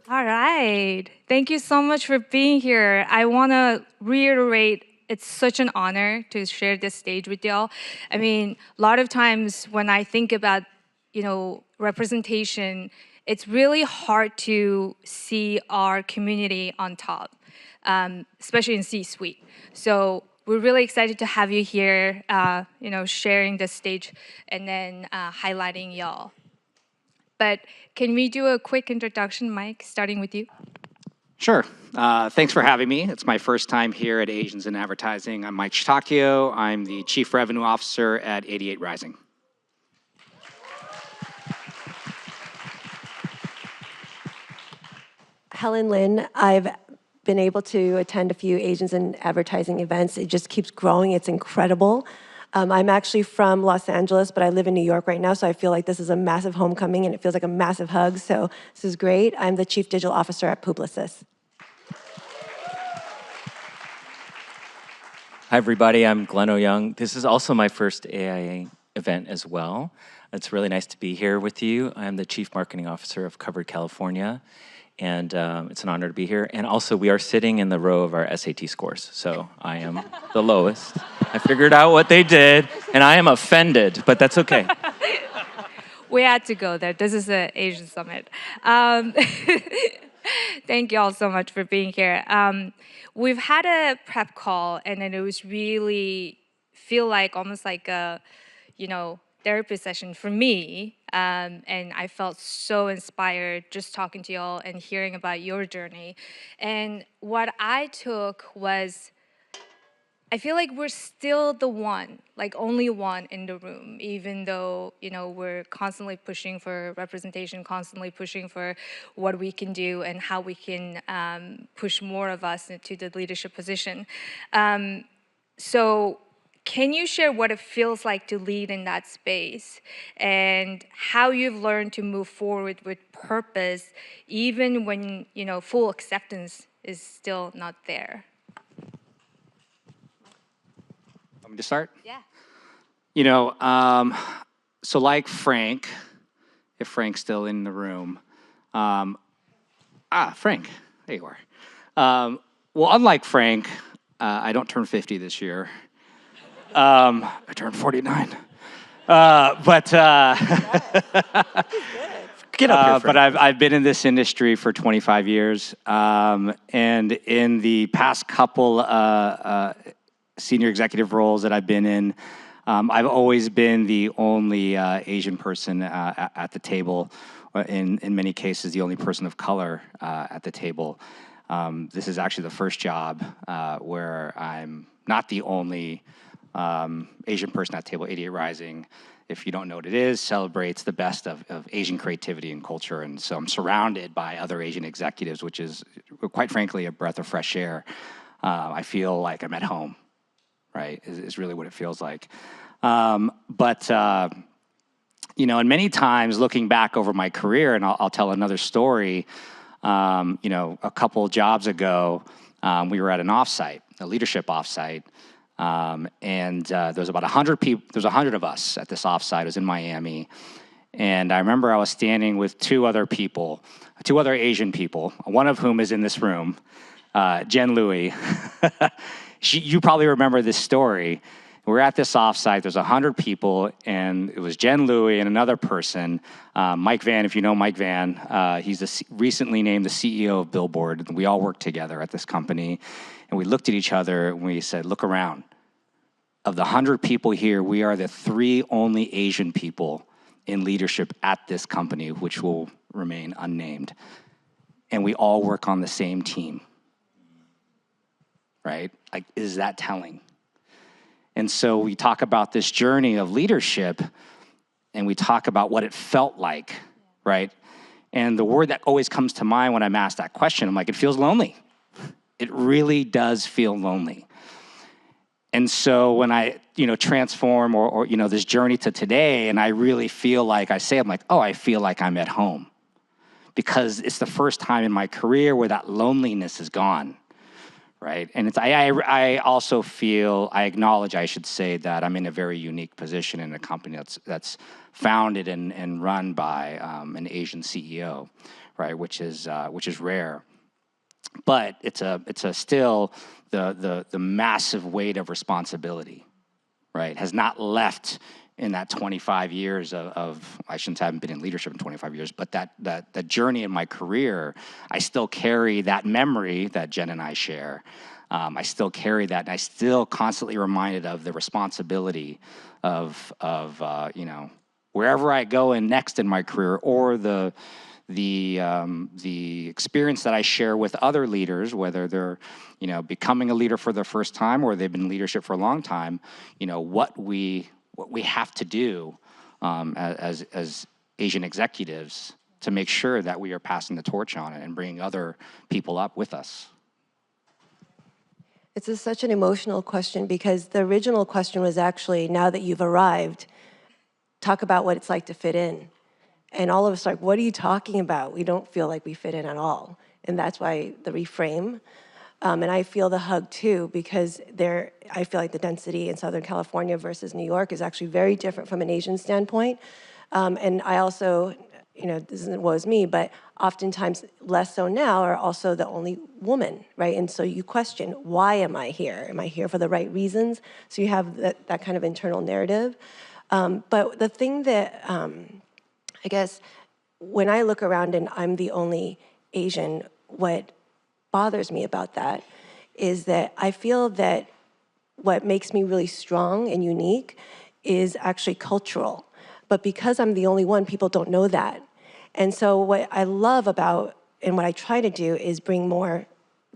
All right. Thank you so much for being here. I want to reiterate it's such an honor to share this stage with y'all. I mean, a lot of times when I think about, representation, it's really hard to see our community on top, especially in C-suite. So we're really excited to have you here, sharing the stage and then highlighting y'all. But can we do a quick introduction, Mike, starting with you? Sure. Thanks for having me. It's my first time here at Asians in Advertising. I'm Mike Chuthakieo. I'm the Chief Revenue Officer at 88 Rising. Helen Lin, I've been able to attend a few Asians in Advertising events. It just keeps growing. It's incredible. I'm actually from Los Angeles, but I live in New York right now, so I feel like this is a massive homecoming, and it feels like a massive hug, so this is great. I'm the Chief Digital Officer at Publicis. Hi, everybody. I'm Glenn Oyoung. This is also my first AIA event as well. It's really nice to be here with you. I'm the Chief Marketing Officer of Covered California, and it's an honor to be here. And also, we are sitting in the row of our SAT scores, so I am the lowest. I figured out what they did, and I am offended, but that's okay. We had to go there. This is an Asian summit. Thank you all so much for being here. We've had a prep call, and then it was really feel like almost like a, therapy session for me. And I felt so inspired just talking to y'all and hearing about your journey. And what I took was, I feel like we're still the one, like only one in the room, even though, we're constantly pushing for representation, constantly pushing for what we can do and how we can push more of us into the leadership position. So can you share what it feels like to lead in that space and how you've learned to move forward with purpose, even when, full acceptance is still not there? Want me to start? Yeah. So like Frank, if Frank's still in the room. Frank, there you are. Well, unlike Frank, I don't turn 50 this year. I turned 49. Get up here, Frank. But I've been in this industry for 25 years. And in the past couple senior executive roles that I've been in, I've always been the only Asian person at the table. In many cases, the only person of color at the table. This is actually the first job where I'm not the only Asian person at table. 88 Rising, if you don't know what it is, celebrates the best of Asian creativity and culture. And so I'm surrounded by other Asian executives, which is, quite frankly, a breath of fresh air. I feel like I'm at home, right, is really what it feels like. And many times looking back over my career, and I'll tell another story, a couple jobs ago, we were at an offsite, a leadership offsite, and there was about 100 people, there's 100 of us at this offsite. It was in Miami. And I remember I was standing with two other Asian people, one of whom is in this room, Jen Louie. You probably remember this story. We're at this offsite, there's 100 people, and it was Jen Louie and another person, Mike Van, if you know Mike Van. He's recently named the CEO of Billboard. We all work together at this company. And we looked at each other and we said, look around. Of the 100 people here, we are the 3 only Asian people in leadership at this company, which will remain unnamed. And we all work on the same team, right? Like, is that telling? And so we talk about this journey of leadership, and we talk about what it felt like, right? And the word that always comes to mind when I'm asked that question, I'm like, it feels lonely. It really does feel lonely. And so when I, transform or this journey to today, and I really feel like I'm like, oh, I feel like I'm at home. Because it's the first time in my career where that loneliness is gone, right? And I also feel, I acknowledge, I should say, that I'm in a very unique position in a company that's founded and run by an Asian CEO, right? Which is rare. But it's a still the massive weight of responsibility, right? Has not left in that 25 years of I shouldn't haven't been in leadership in 25 years, but that journey in my career, I still carry that memory that Jen and I share. I still carry that, and I still constantly reminded of the responsibility of wherever I go in next in my career, or the experience that I share with other leaders, whether they're becoming a leader for the first time or they've been in leadership for a long time, what we have to do as Asian executives to make sure that we are passing the torch on it and bringing other people up with us. It's such an emotional question, because the original question was actually, now that you've arrived, talk about what it's like to fit in. And all of us are like, what are you talking about? We don't feel like we fit in at all. And that's why the reframe. And I feel the hug too, because I feel like the density in Southern California versus New York is actually very different from an Asian standpoint. And I also, this isn't woe is me, but oftentimes less so now, are also the only woman, right? And so you question, why am I here? Am I here for the right reasons? So you have that kind of internal narrative. But the thing that, I guess, when I look around and I'm the only Asian, what bothers me about that is that I feel that what makes me really strong and unique is actually cultural. But because I'm the only one, people don't know that. And so what I love about, and what I try to do, is bring more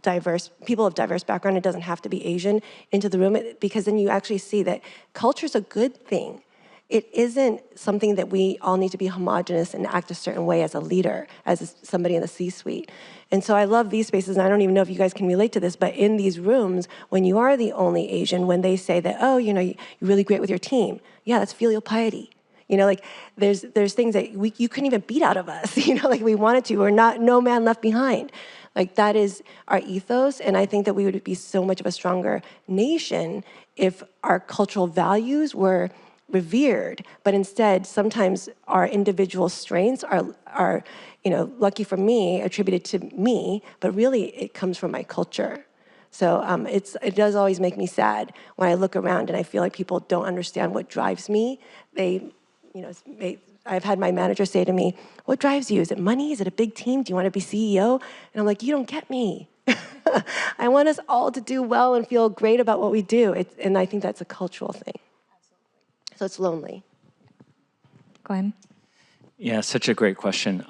diverse people of diverse background. It doesn't have to be Asian into the room, because then you actually see that culture is a good thing. It isn't something that we all need to be homogenous and act a certain way as a leader, as somebody in the C-suite. And so I love these spaces, and I don't even know if you guys can relate to this, but in these rooms, when you are the only Asian, when they say that, oh, you're really great with your team. Yeah, that's filial piety. There's things that you couldn't even beat out of us, like we wanted to. We're not, no man left behind. Like, that is our ethos, and I think that we would be so much of a stronger nation if our cultural values were revered, but instead sometimes our individual strengths are lucky for me, attributed to me, but really it comes from my culture. So it does always make me sad when I look around and I feel like people don't understand what drives me. I've had my manager say to me, what drives you? Is it money? Is it a big team? Do you want to be CEO? And I'm like, you don't get me. I want us all to do well and feel great about what we do. And I think that's a cultural thing. So it's lonely. Glenn? Yeah, such a great question.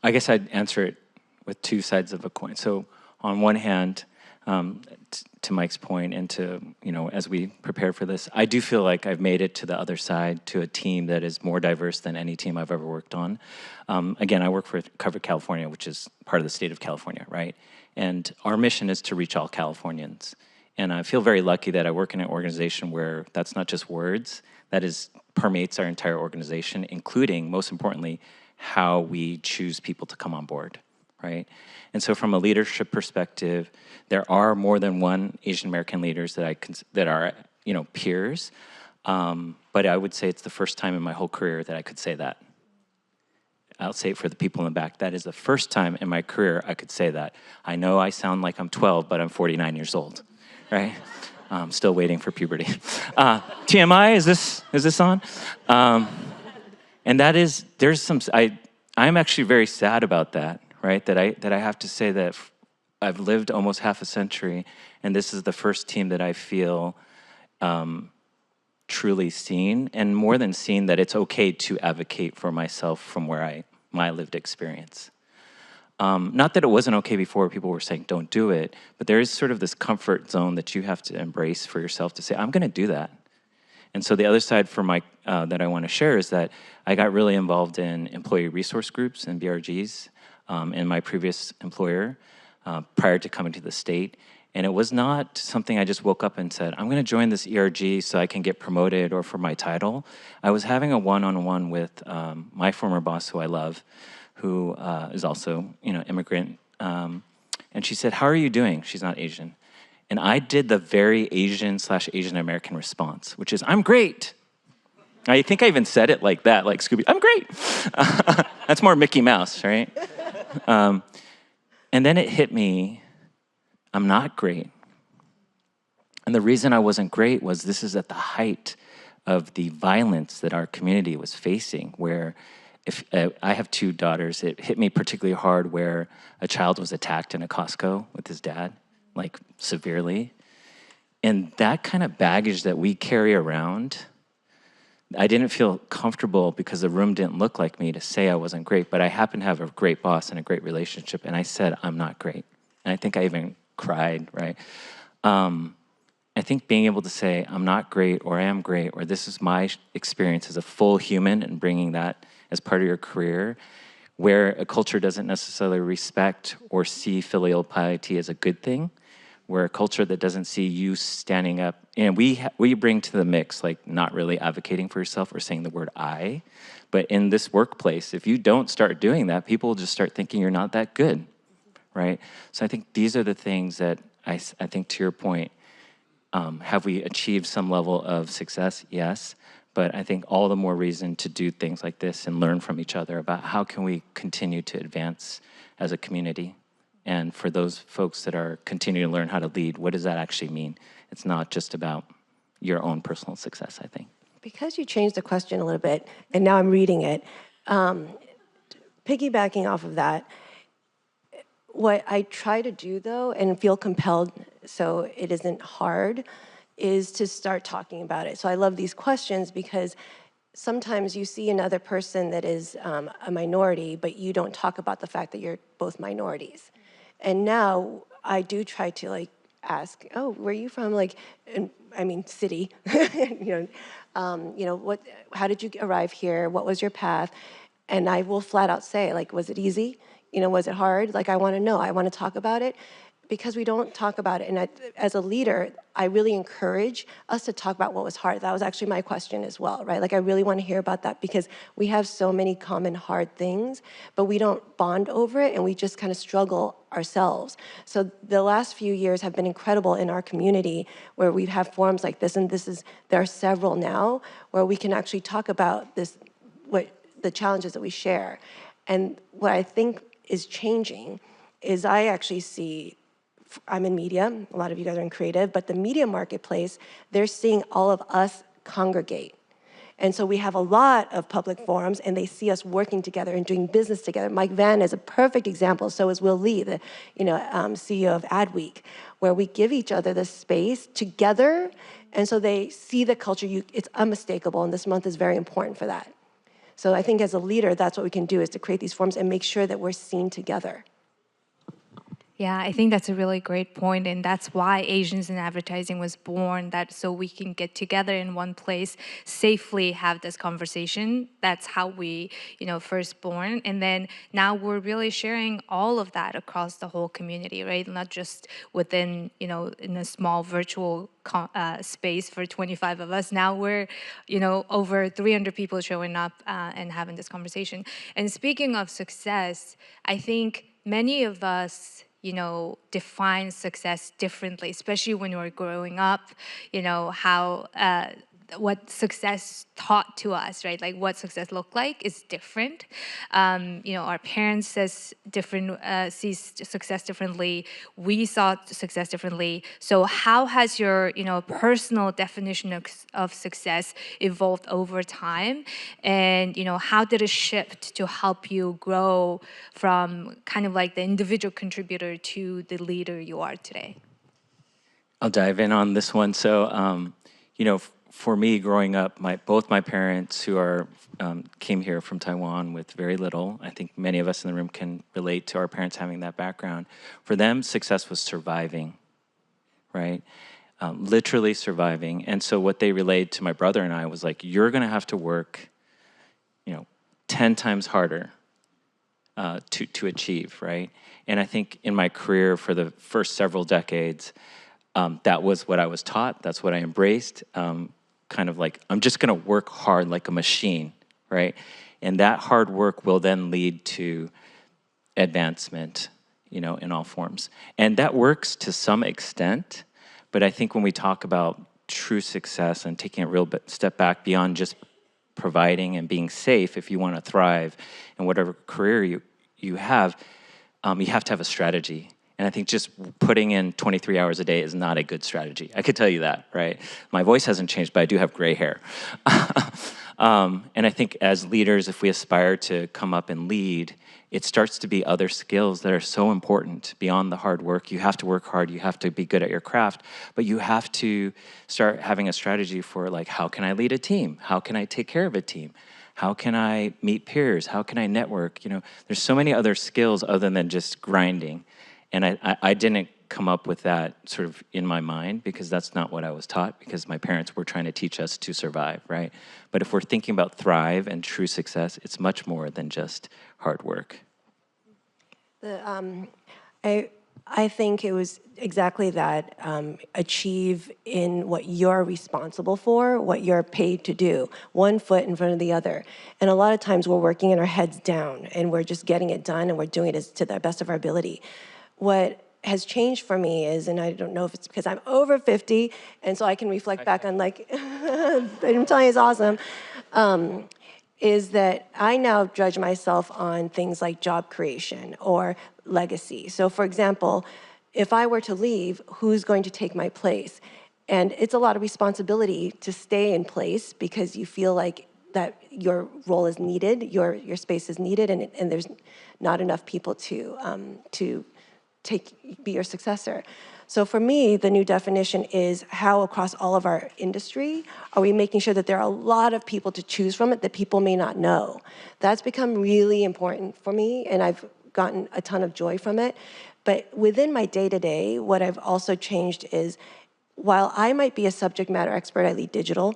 I guess I'd answer it with two sides of a coin. So on one hand, to Mike's point, and to, as we prepare for this, I do feel like I've made it to the other side, to a team that is more diverse than any team I've ever worked on. Again, I work for Covered California, which is part of the state of California, right? And our mission is to reach all Californians. And I feel very lucky that I work in an organization where that's not just words, that permeates our entire organization, including, most importantly, how we choose people to come on board, right? And so from a leadership perspective, there are more than one Asian American leaders that are peers, but I would say it's the first time in my whole career that I could say that. I'll say it for the people in the back. That is the first time in my career I could say that. I know I sound like I'm 12, but I'm 49 years old. Right? I'm still waiting for puberty. TMI, is this on? And I'm actually very sad about that, right? That I have to say that I've lived almost half a century, and this is the first team that I feel truly seen, and more than seen, that it's okay to advocate for myself from my lived experience. Not that it wasn't okay before, people were saying, don't do it, but there is sort of this comfort zone that you have to embrace for yourself to say, I'm gonna do that. And so the other side for Mike that I wanna share is that I got really involved in employee resource groups and BRGs in my previous employer prior to coming to the state. And it was not something I just woke up and said, I'm gonna join this ERG so I can get promoted or for my title. I was having a one-on-one with my former boss, who I love, who is also, immigrant, And she said, how are you doing? She's not Asian. And I did the very Asian/Asian American response, which is, I'm great. I think I even said it like that, like Scooby, I'm great. That's more Mickey Mouse, right? And then it hit me, I'm not great. And the reason I wasn't great was this is at the height of the violence that our community was facing, where if I have 2 daughters, it hit me particularly hard where a child was attacked in a Costco with his dad, like severely. And that kind of baggage that we carry around, I didn't feel comfortable because the room didn't look like me to say I wasn't great, but I happen to have a great boss and a great relationship, and I said, I'm not great. And I think I even cried, right? I think being able to say, I'm not great, or I am great, or this is my experience as a full human, and bringing that as part of your career, where a culture doesn't necessarily respect or see filial piety as a good thing, where a culture that doesn't see you standing up, and we bring to the mix, like not really advocating for yourself or saying the word I, but in this workplace, if you don't start doing that, people will just start thinking you're not that good, right? So I think these are the things that I think, to your point, have we achieved some level of success? Yes. But I think all the more reason to do things like this and learn from each other about how can we continue to advance as a community. And for those folks that are continuing to learn how to lead, what does that actually mean? It's not just about your own personal success, I think. Because you changed the question a little bit, and now I'm reading it, piggybacking off of that, what I try to do, though, and feel compelled so it isn't hard, is to start talking about it. So I love these questions because sometimes you see another person that is a minority, but you don't talk about the fact that you're both minorities. And now I do try to like ask, oh, where are you from? Like, I mean, city. What? How did you arrive here? What was your path? And I will flat out say, like, was it easy? Was it hard? Like, I want to know. I want to talk about it because we don't talk about it. And as a leader, I really encourage us to talk about what was hard. That was actually my question as well, right? Like, I really want to hear about that because we have so many common hard things, but we don't bond over it and we just kind of struggle ourselves. So the last few years have been incredible in our community where we have forums like this, and there are several now where we can actually talk about this, the challenges that we share. And what I think is changing is I actually see, I'm in media, a lot of you guys are in creative, but the media marketplace, they're seeing all of us congregate. And so we have a lot of public forums and they see us working together and doing business together. Mike Van is a perfect example, so is Will Lee, the CEO of Adweek, where we give each other the space together, and so they see the culture, it's unmistakable, and this month is very important for that. So I think as a leader, that's what we can do, is to create these forums and make sure that we're seen together. Yeah, I think that's a really great point, and that's why Asians in Advertising was born, that so we can get together in one place, safely have this conversation. That's how we, first born, and then now we're really sharing all of that across the whole community, right? Not just within, in a small virtual space for 25 of us. Now we're, over 300 people showing up and having this conversation. And speaking of success, I think many of us define success differently, especially when we're growing up, how what success taught to us, right? Like what success looked like is different. Our parents sees success differently. We saw success differently. So how has your, personal definition of success evolved over time? And, how did it shift to help you grow from kind of like the individual contributor to the leader you are today? I'll dive in on this one. So, for me, growing up, both my parents, who came here from Taiwan with very little, I think many of us in the room can relate to our parents having that background. For them, success was surviving, right? Literally surviving. And so what they relayed to my brother and I was like, you're going to have to work, 10 times harder to achieve, right? And I think in my career for the first several decades, that was what I was taught. That's what I embraced. Kind of like, I'm just going to work hard like a machine, right? And that hard work will then lead to advancement, you know, in all forms. And that works to some extent, but I think when we talk about true success and taking a real step back beyond just providing and being safe, if you want to thrive in whatever career you have to have a strategy. And I think just putting in 23 hours a day is not a good strategy. I could tell you that, right? My voice hasn't changed, but I do have gray hair. And I think as leaders, if we aspire to come up and lead, it starts to be other skills that are so important beyond the hard work. You have to work hard, you have to be good at your craft, but you have to start having a strategy for, like, how can I lead a team? How can I take care of a team? How can I meet peers? How can I network? You know, there's so many other skills other than just grinding. And I didn't come up with that sort of in my mind, because that's not what I was taught, because my parents were trying to teach us to survive, right? But if we're thinking about thrive and true success, it's much more than just hard work. I think it was exactly that. Achieve in what you're responsible for, what you're paid to do, one foot in front of the other. And a lot of times we're working in our heads down and we're just getting it done and we're doing it to the best of our ability. What has changed for me is, and I don't know if it's because I'm over 50, and so I can reflect back on, like, I'm telling you, it's awesome, is that I now judge myself on things like job creation or legacy. So for example, if I were to leave, who's going to take my place? And it's a lot of responsibility to stay in place because you feel like that your role is needed, your space is needed, and there's not enough people to be your successor. So for me, the new definition is how across all of our industry are we making sure that there are a lot of people to choose from it that people may not know. That's become really important for me, and I've gotten a ton of joy from it. But within my day-to-day, what I've also changed is, while I might be a subject matter expert, I lead digital,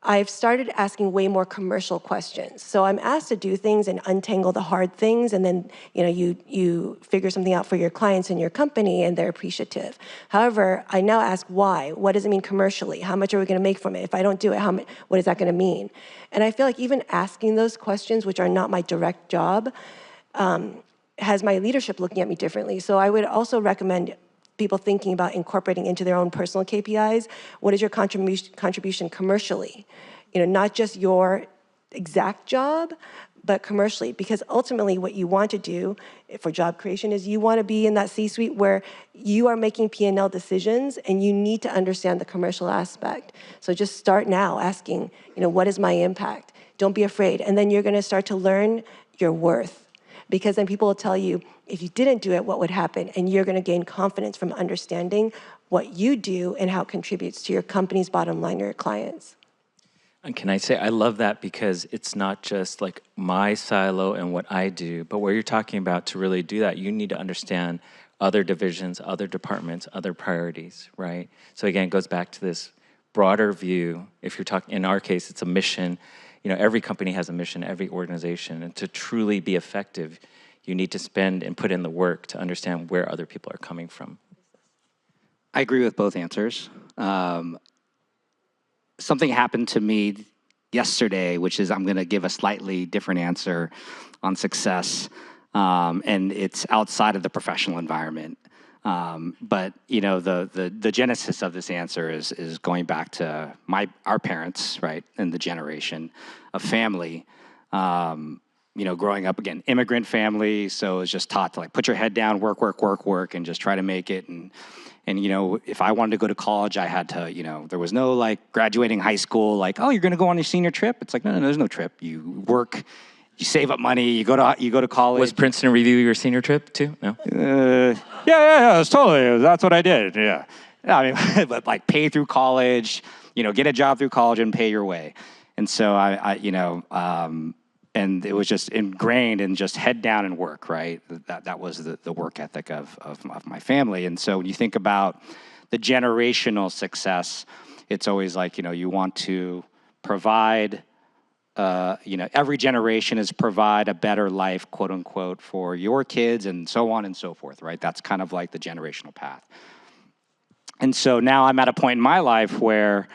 I've started asking way more commercial questions. So I'm asked to do things and untangle the hard things, and then you figure something out for your clients and your company, and they're appreciative. However, I now ask why. What does it mean commercially? How much are we going to make from it? If I don't do it, what is that going to mean? And I feel like even asking those questions, which are not my direct job, has my leadership looking at me differently. So I would also recommend people thinking about incorporating into their own personal KPIs, what is your contribution commercially? Not just your exact job, but commercially, because ultimately what you want to do for job creation is you want to be in that C-suite where you are making P&L decisions and you need to understand the commercial aspect. So just start now asking, what is my impact? Don't be afraid. And then you're going to start to learn your worth. Because then people will tell you, if you didn't do it, what would happen? And you're going to gain confidence from understanding what you do and how it contributes to your company's bottom line or your clients. And can I say, I love that, because it's not just like my silo and what I do, but where you're talking about, to really do that, you need to understand other divisions, other departments, other priorities, right? So again, it goes back to this broader view. If you're talking, in our case, it's a mission. Every company has a mission, every organization. And to truly be effective, you need to spend and put in the work to understand where other people are coming from. I agree with both answers. Something happened to me yesterday, which is I'm going to give a slightly different answer on success, and it's outside of the professional environment. But the genesis of this answer is going back to our parents, right, and the generation of family. Growing up, again, immigrant family, so it's just taught to, like, put your head down, work, and just try to make it. And if I wanted to go to college, I had to, there was no, like, graduating high school, like, oh, you're going to go on your senior trip. It's like, no, there's no trip. You work. You save up money. You go to college. Was Princeton review your senior trip too? No. Yeah. It's totally. That's what I did. Yeah. I mean, but like pay through college. Get a job through college and pay your way. And so and it was just ingrained in just head down and work. Right. That was the work ethic of my family. And so when you think about the generational success, it's always like you want to provide. Every generation is provide a better life, quote unquote, for your kids, and so on and so forth, right? That's kind of like the generational path. And so now I'm at a point in my life where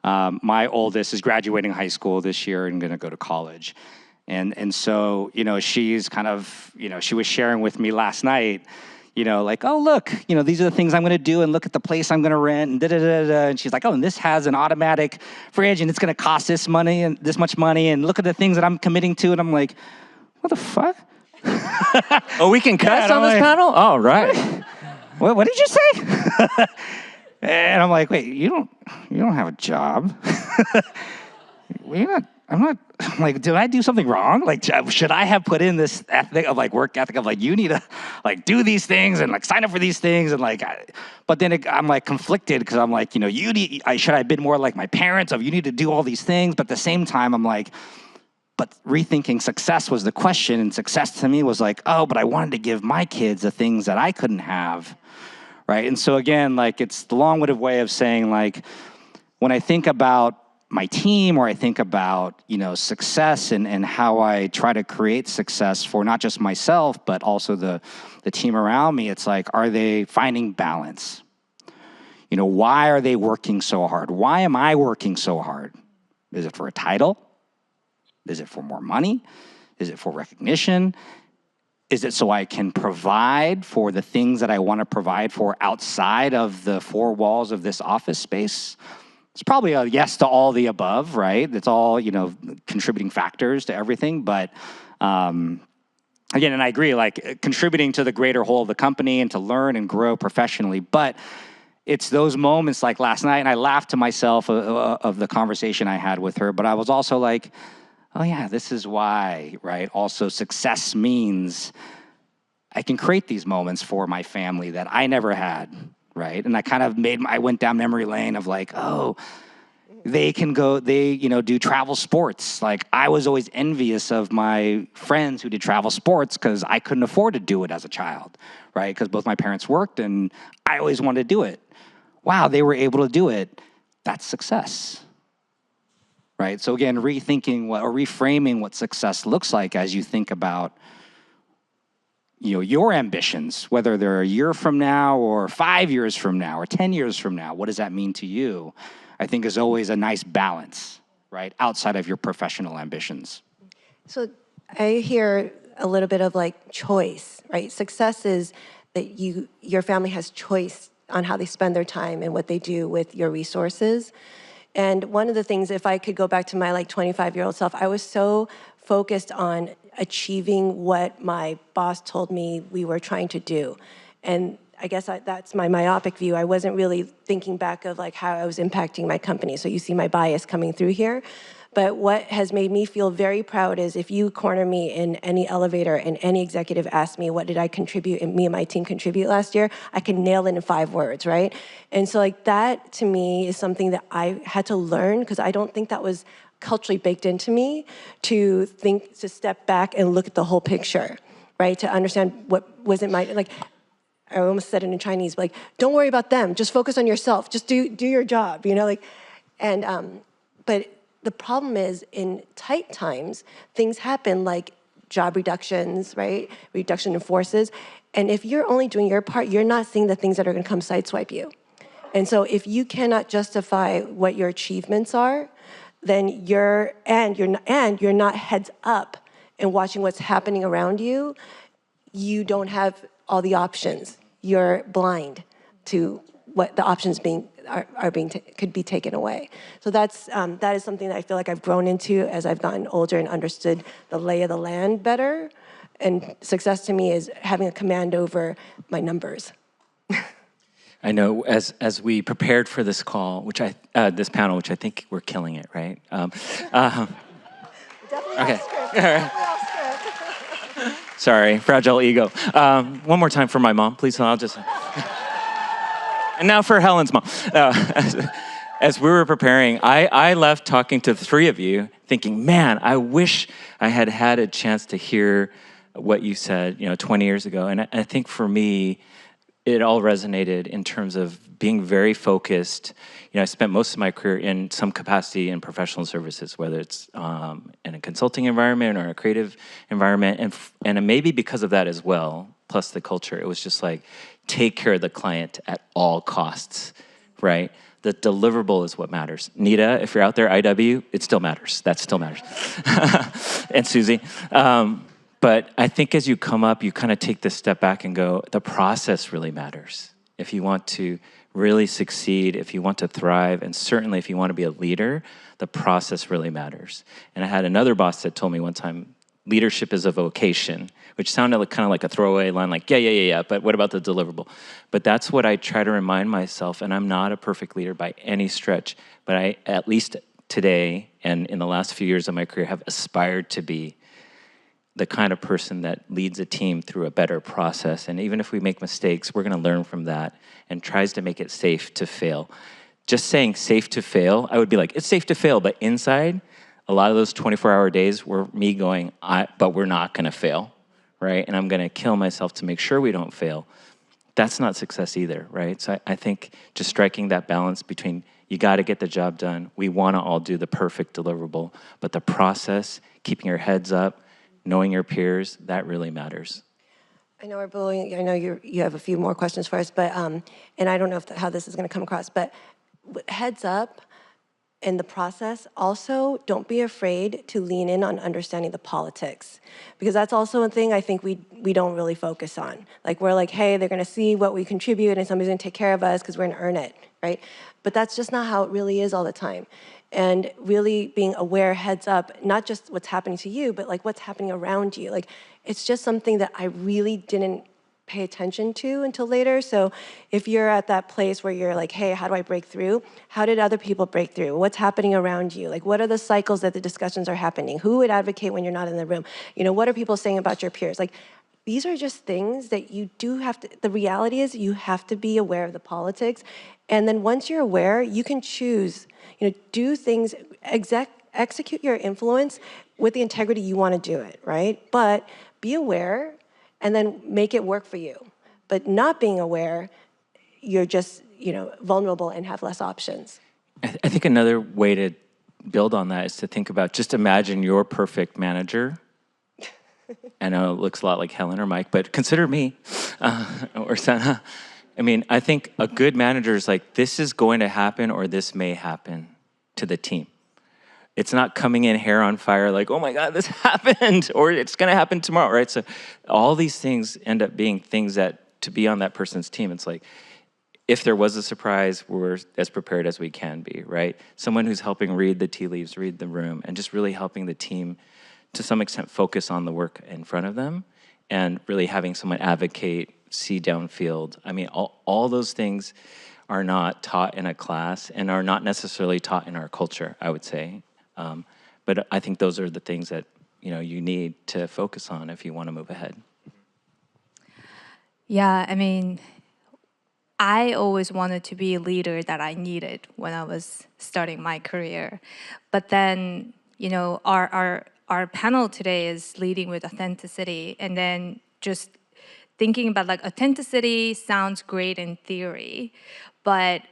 my oldest is graduating high school this year and going to go to college. And so, she's kind of, she was sharing with me last night, like, oh, look, these are the things I'm going to do, and look at the place I'm going to rent, and da-da-da-da. And she's like, oh, and this has an automatic fridge, and it's going to cost this money and this much money, and look at the things that I'm committing to. And I'm like, what the fuck? Oh, we can cuss on this panel? All right. What did you say? And I'm like, wait, you don't have a job. I'm like, did I do something wrong? Like, should I have put in this ethic of like work ethic of like, you need to like do these things and like sign up for these things and like, but then I'm like conflicted because I'm like, should I have been more like my parents of you need to do all these things? But at the same time, I'm like, but rethinking success was the question, and success to me was like, oh, but I wanted to give my kids the things that I couldn't have, right? And so again, like it's the long-winded way of saying like, when I think about my team, or I think about, success and how I try to create success for not just myself, but also the team around me, it's like, are they finding balance? Why are they working so hard? Why am I working so hard? Is it for a title? Is it for more money? Is it for recognition? Is it so I can provide for the things that I want to provide for outside of the four walls of this office space? It's probably a yes to all the above, right? It's all, contributing factors to everything. But again, and I agree, like contributing to the greater whole of the company and to learn and grow professionally. But it's those moments like last night, and I laughed to myself of the conversation I had with her, but I was also like, oh yeah, this is why, right? Also, success means I can create these moments for my family that I never had, right? And I kind of I went down memory lane of like, oh, they can go, do travel sports. Like I was always envious of my friends who did travel sports because I couldn't afford to do it as a child, right? Because both my parents worked and I always wanted to do it. Wow, they were able to do it. That's success. Right. So again, reframing what success looks like as you think about, your ambitions, whether they're a year from now or 5 years from now or 10 years from now, what does that mean to you? I think is always a nice balance, right? Outside of your professional ambitions. So I hear a little bit of like choice, right? Success is that your family has choice on how they spend their time and what they do with your resources. And one of the things, if I could go back to my like 25-year-old self, I was so focused on achieving what my boss told me we were trying to do. And I guess that's my myopic view. I wasn't really thinking back of like how I was impacting my company. So you see my bias coming through here. But what has made me feel very proud is if you corner me in any elevator and any executive asks me what did I contribute and me and my team contribute last year, I can nail it in 5 words, right? And so like that to me is something that I had to learn because I don't think that was culturally baked into me to step back and look at the whole picture, right? To understand what wasn't like, I almost said it in Chinese, but like, don't worry about them, just focus on yourself, just do your job, but the problem is in tight times, things happen like job reductions, right? Reduction in forces. And if you're only doing your part, you're not seeing the things that are gonna come sideswipe you. And so if you cannot justify what your achievements are, then you're not heads up and watching what's happening around you, you don't have all the options. You're blind to what the options could be taken away. So that is something that I feel like I've grown into as I've gotten older and understood the lay of the land better. And success to me is having a command over my numbers. I know as we prepared for this call, this panel, which I think we're killing it, right? Definitely okay. off script. Sorry, fragile ego. One more time for my mom, please. I'll just. And now for Helen's mom. As we were preparing, I left talking to the three of you thinking, man, I wish I had had a chance to hear what you said, 20 years ago. And I think for me, it all resonated in terms of being very focused. I spent most of my career in some capacity in professional services, whether it's in a consulting environment or a creative environment. And maybe because of that as well, plus the culture, it was just like, take care of the client at all costs, right? The deliverable is what matters. Nita, if you're out there, IW, it still matters. That still matters. And Susie. But I think as you come up, you kind of take this step back and go, the process really matters. If you want to really succeed, if you want to thrive, and certainly if you want to be a leader, the process really matters. And I had another boss that told me one time, leadership is a vocation, which sounded like, kind of like a throwaway line, like, yeah, but what about the deliverable? But that's what I try to remind myself, and I'm not a perfect leader by any stretch, but I, at least today and in the last few years of my career, have aspired to be the kind of person that leads a team through a better process. And even if we make mistakes, we're gonna learn from that and tries to make it safe to fail. Just saying safe to fail, I would be like, it's safe to fail, but inside, a lot of those 24-hour days were me going, but we're not gonna fail, right? And I'm gonna kill myself to make sure we don't fail. That's not success either, right? So I think just striking that balance between you gotta get the job done, we wanna all do the perfect deliverable, but the process, keeping your heads up, knowing your peers, that really matters. I know we're blowing. I know you have a few more questions for us, but and I don't know how this is going to come across, but heads up in the process. Also, don't be afraid to lean in on understanding the politics, because that's also a thing I think we don't really focus on. Like we're like, hey, they're going to see what we contribute, and somebody's going to take care of us because we're going to earn it, right? But that's just not how it really is all the time. And really being aware, heads up, not just what's happening to you, but like what's happening around you. Like it's just something that I really didn't pay attention to until later. So if you're at that place where you're like, hey, how do I break through? How did other people break through? What's happening around you? Like what are the cycles that the discussions are happening? Who would advocate when you're not in the room? You know, what are people saying about your peers? Like these are just things that you do have to, the reality is you have to be aware of the politics. And then once you're aware, you can choose, you know, do things, execute your influence with the integrity you want to do it, right? But be aware and then make it work for you. But not being aware, you're just, you know, vulnerable and have less options. I think another way to build on that is to think about, just imagine your perfect manager. I know it looks a lot like Helen or Mike, but consider me or Senna. I mean, I think a good manager is like, this is going to happen or this may happen to the team. It's not coming in hair on fire like, oh my God, this happened, or it's gonna happen tomorrow, right? So all these things end up being things that, to be on that person's team, it's like, if there was a surprise, we're as prepared as we can be, right? Someone who's helping read the tea leaves, read the room, and just really helping the team to some extent focus on the work in front of them, and really having someone advocate, see downfield. I mean, all those things are not taught in a class and are not necessarily taught in our culture, I would say. But I think those are the things that, you know, you need to focus on if you want to move ahead. Yeah, I mean, I always wanted to be a leader that I needed when I was starting my career. But then, you know, our panel today is leading with authenticity, and then just thinking about like authenticity sounds great in theory, but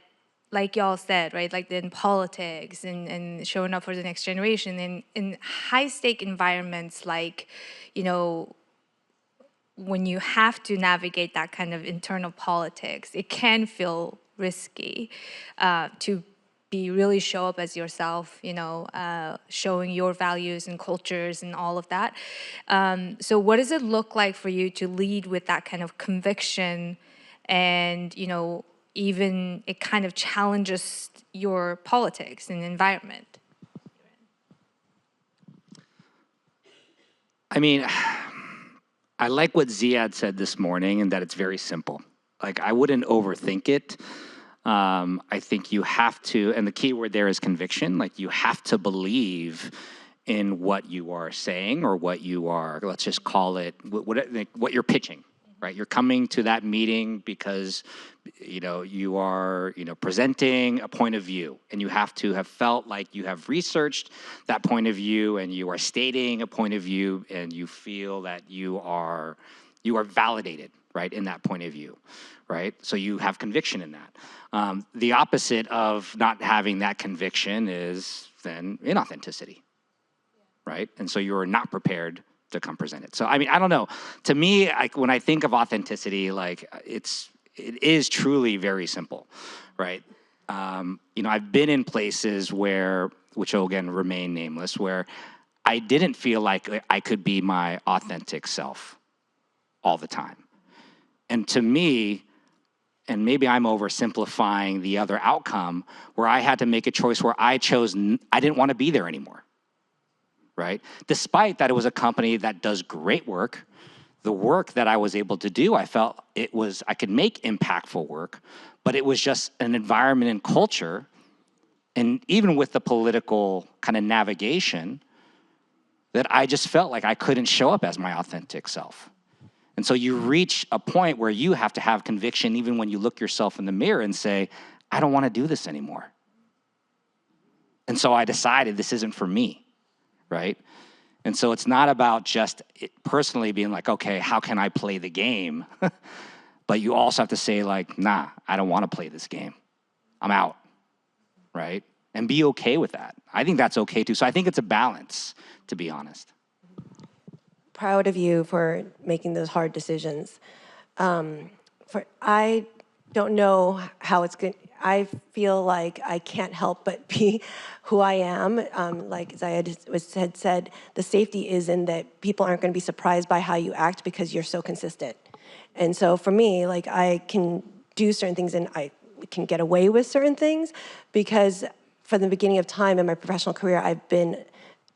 like y'all said, right, like in politics and showing up for the next generation in high-stake environments, like, you know, when you have to navigate that kind of internal politics, it can feel risky to be really show up as yourself, you know, showing your values and cultures and all of that. So what does it look like for you to lead with that kind of conviction, and, you know, even it kind of challenges your politics and environment? I mean, I like what Ziad said this morning, and that it's very simple. Like, I wouldn't overthink it. I think you have to, and the key word there is conviction. Like, you have to believe in what you are saying, or what you are, let's just call it, what you're pitching, right? You're coming to that meeting because, you know, you are, you know, presenting a point of view, and you have to have felt like you have researched that point of view, and you are stating a point of view, and you feel that you are validated, right, in that point of view, right? So you have conviction in that. The opposite of not having that conviction is then inauthenticity, right? And so you're not prepared to come present it. So, I mean, I don't know. To me, when I think of authenticity, like, it is truly very simple, right? I've been in places where, which will again remain nameless, where I didn't feel like I could be my authentic self all the time. And to me, and maybe I'm oversimplifying the other outcome, where I had to make a choice where I chose, I didn't want to be there anymore, right? Despite that it was a company that does great work, the work that I was able to do, I felt I could make impactful work, but it was just an environment and culture, and even with the political kind of navigation, that I just felt like I couldn't show up as my authentic self. And so you reach a point where you have to have conviction even when you look yourself in the mirror and say, I don't want to do this anymore. And so I decided this isn't for me, right? And so it's not about just personally being like, okay, how can I play the game? But you also have to say like, nah, I don't want to play this game. I'm out, right? And be okay with that. I think that's okay too. So I think it's a balance, to be honest. Proud of you for making those hard decisions. I don't know how it's going. I feel like I can't help but be who I am. Like Zayed had said, the safety is in that people aren't going to be surprised by how you act because you're so consistent. And so for me, like I can do certain things and I can get away with certain things because from the beginning of time in my professional career, I've been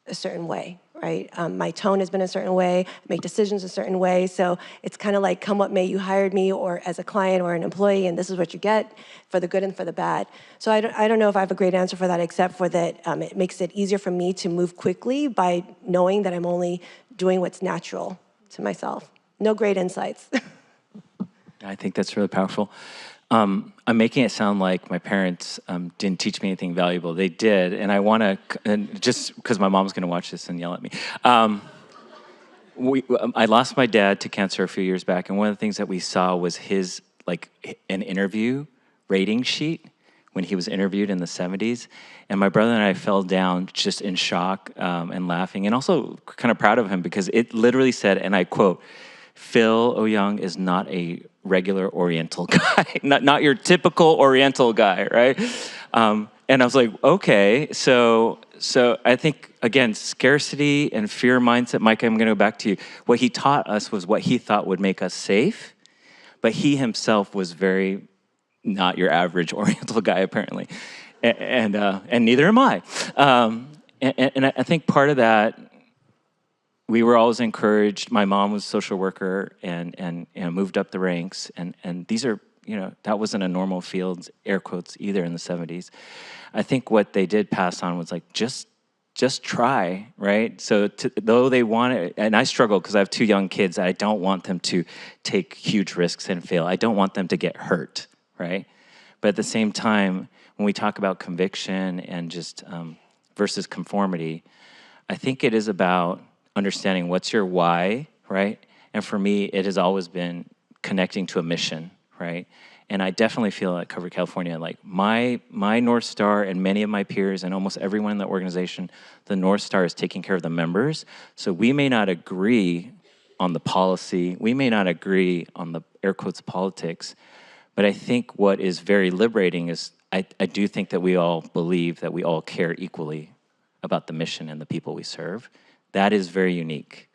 a certain way, right? My tone has been a certain way, I make decisions a certain way, so it's kind of like come what may, you hired me or as a client or an employee, and this is what you get for the good and for the bad. So I don't know if I have a great answer for that, except for that it makes it easier for me to move quickly by knowing that I'm only doing what's natural to myself. No great insights. I think that's really powerful. I'm making it sound like my parents didn't teach me anything valuable. They did, and I want to, just because my mom's going to watch this and yell at me. I lost my dad to cancer a few years back, and one of the things that we saw was an interview rating sheet when he was interviewed in the 70s. And my brother and I fell down just in shock and laughing, and also kind of proud of him because it literally said, and I quote, Phil Oyoung is not a regular Oriental guy, not your typical Oriental guy, right? And I was like, okay, so I think, again, scarcity and fear mindset, Mike, I'm going to go back to you. What he taught us was what he thought would make us safe, but he himself was very not your average Oriental guy, apparently, and neither am I. And I think part of that, we were always encouraged. My mom was a social worker and moved up the ranks. And these are, that wasn't a normal field, air quotes, either in the 70s. I think what they did pass on was like, just try, right? So though they want it, and I struggle because I have 2 young kids, I don't want them to take huge risks and fail. I don't want them to get hurt, right? But at the same time, when we talk about conviction and just versus conformity, I think it is about understanding what's your why, right? And for me, it has always been connecting to a mission, right? And I definitely feel at Covered California, like my North Star and many of my peers and almost everyone in the organization, the North Star is taking care of the members. So we may not agree on the policy, we may not agree on the air quotes politics, but I think what is very liberating is I do think that we all believe that we all care equally about the mission and the people we serve. That is very unique.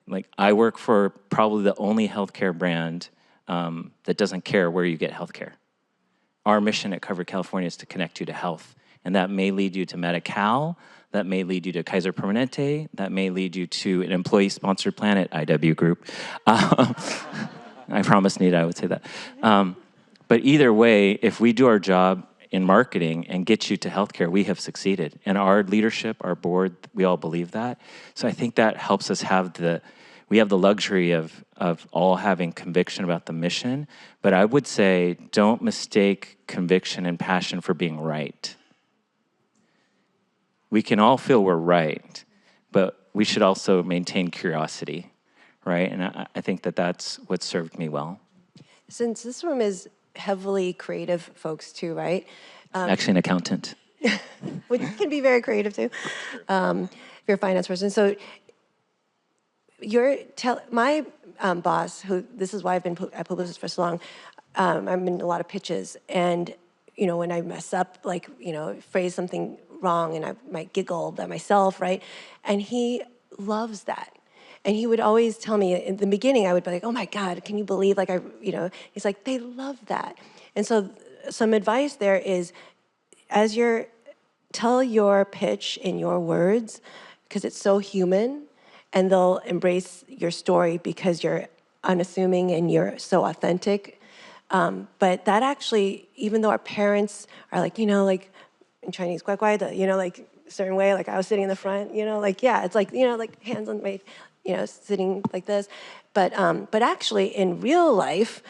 Like, I work for probably the only healthcare brand that doesn't care where you get healthcare. Our mission at Covered California is to connect you to health. And that may lead you to Medi-Cal, that may lead you to Kaiser Permanente, that may lead you to an employee-sponsored plan at IW Group. I promised Nita I would say that. But either way, if we do our job in marketing and get you to healthcare, we have succeeded. And our leadership, our board, we all believe that. So I think that helps us have we have the luxury of all having conviction about the mission. But I would say, don't mistake conviction and passion for being right. We can all feel we're right, but we should also maintain curiosity, right? And I think that that's what served me well. Since this room is heavily creative folks too, right? I'm actually an accountant. Which can be very creative too, if you're a finance person. So my boss, who, this is why I've been at Publicis for so long, I'm in a lot of pitches, and you know, when I mess up, like, you know, phrase something wrong and I might giggle at myself, right? And he loves that. And he would always tell me in the beginning, I would be like, oh my God, can you believe, like, you know, he's like, they love that. And so some advice there is, as you're, tell your pitch in your words, because it's so human, and they'll embrace your story because you're unassuming and you're so authentic. But that actually, even though our parents are like, you know, like in Chinese, guai guai de, you know, like a certain way, like I was sitting in the front, you know, like, yeah, it's like, you know, like hands on my, you know, sitting like this. But actually in real life,